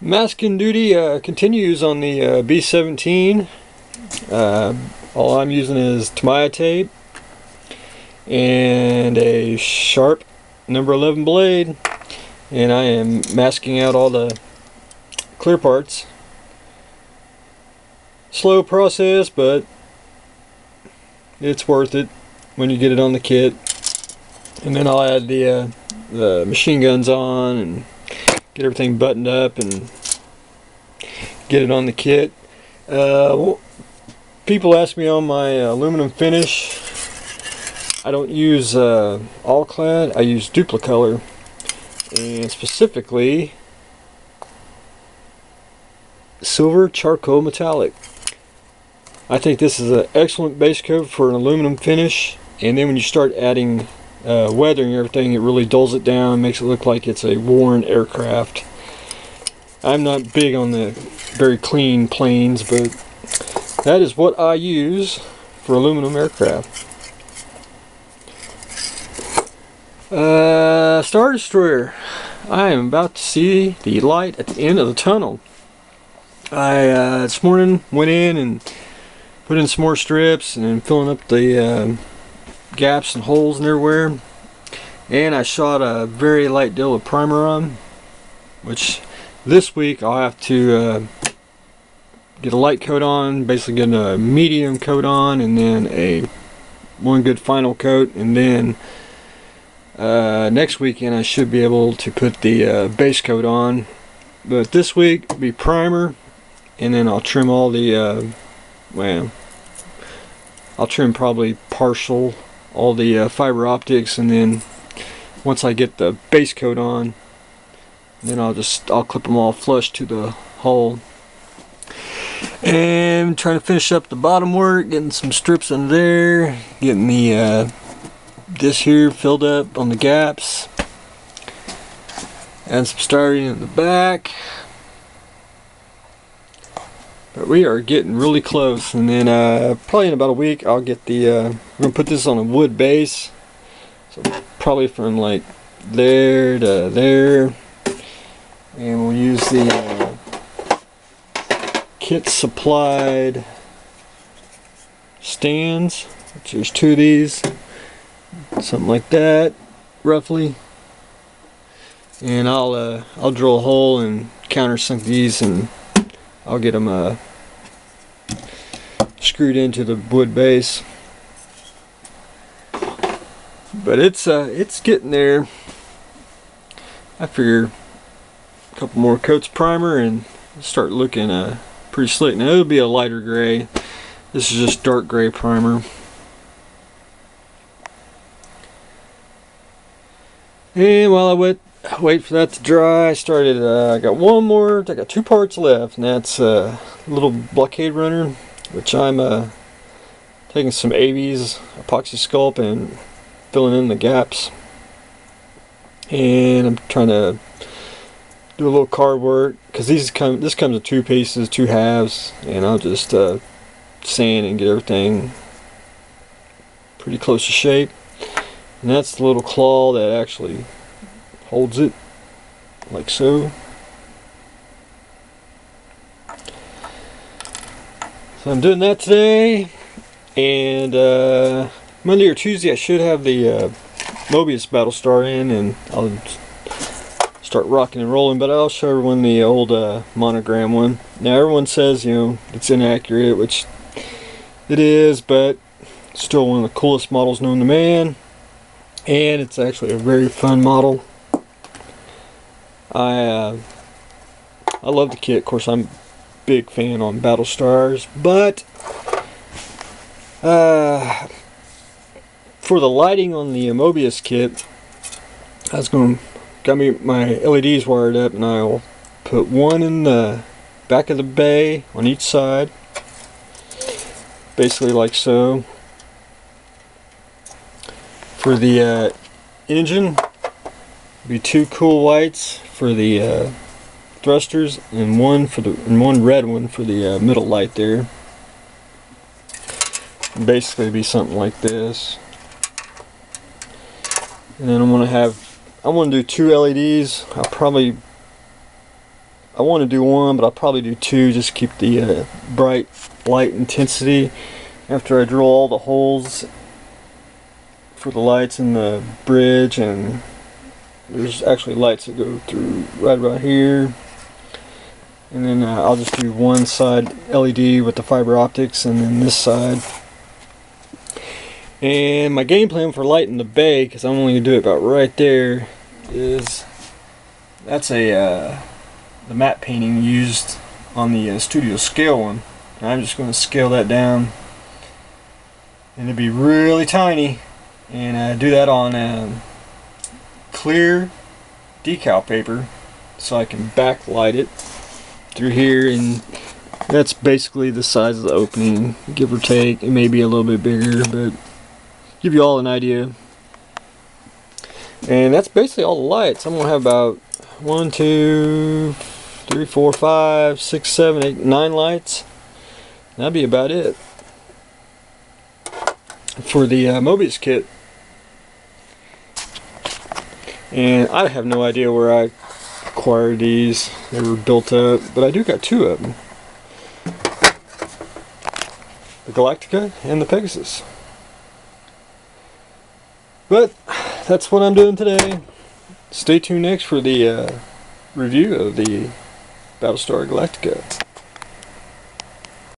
Masking duty continues on the B17. All I'm using is Tamiya tape and a sharp number 11 blade, and I am masking out all the clear parts. Slow process, but it's worth it when you get it on the kit. And then I'll add the machine guns on and get everything buttoned up and get it on the kit. People ask me on my aluminum finish. I don't use all clad, I use duplicolor, and specifically silver charcoal metallic. I think this is an excellent base coat for an aluminum finish, and then when you start adding weathering and everything, it really dulls it down, makes it look like it's a worn aircraft. I'm not big on the very clean planes, but that is what I use for aluminum aircraft. Star Destroyer. I am about to see the light at the end of the tunnel. I this morning went in and put in some more strips and filling up the gaps and holes and everywhere, and I shot a very light deal of primer on, which this week I'll have to get a light coat on, basically get a medium coat on, and then one good final coat, and then next weekend I should be able to put the base coat on. But this week will be primer, and then I'll trim all the well, I'll trim probably partial all the fiber optics, and then once I get the base coat on, then I'll clip them all flush to the hull. And trying to finish up the bottom work, getting some strips under there, getting the this here filled up on the gaps, and some styrene in the back. But we are getting really close, and then probably in about a week I'll get the we're gonna put this on a wood base, so probably from like there to there, and we'll use the kit supplied stands, which there's two of these, something like that roughly, and I'll drill a hole and countersink these, and I'll get them screwed into the wood base. But it's getting there. I figure a couple more coats of primer and start looking pretty slick. Now it'll be a lighter gray. This is just dark gray primer. And while I wait for that to dry, I got two parts left, and that's a little Blockade runner, which I'm taking some ABs epoxy sculpt and filling in the gaps, and I'm trying to do a little card work, because this comes in two pieces, two halves, and I'll just sand and get everything pretty close to shape. And that's the little claw that actually holds it, like so. So I'm doing that today, and Monday or Tuesday I should have the Moebius Battlestar in, and I'll start rocking and rolling. But I'll show everyone the old monogram one. Now everyone says, it's inaccurate, which it is, but still one of the coolest models known to man. And it's actually a very fun model. I love the kit. Of course, I'm a big fan on Battlestars, but for the lighting on the Moebius kit, got me my LEDs wired up, and I'll put one in the back of the bay on each side, basically like so. For the engine, be two cool whites for the thrusters, and one red one for the middle light there. Basically, be something like this. And then I want to do two LEDs. I'll probably I want to do one, but I'll probably do two just to keep the bright light intensity after I drill all the holes for the lights in the bridge. And there's actually lights that go through right about here. And then I'll just do one side LED with the fiber optics, and then this side. And my game plan for lighting the bay, because I'm only going to do it about right there, is that's the matte painting used on the studio scale one. And I'm just going to scale that down, and it'll be really tiny, and do that on clear decal paper so I can backlight it through here. And that's basically the size of the opening, give or take. It may be a little bit bigger, but give you all an idea. And that's basically all the lights. I'm gonna have about 1, 2, 3, 4, 5, 6, 7, 8, 9 lights. That'd be about it for the Moebius kit. And I have no idea where I acquired these. They were built up, but I do got two of them, the Galactica and the Pegasus. But that's what I'm doing today. Stay tuned next for the review of the Battlestar Galactica.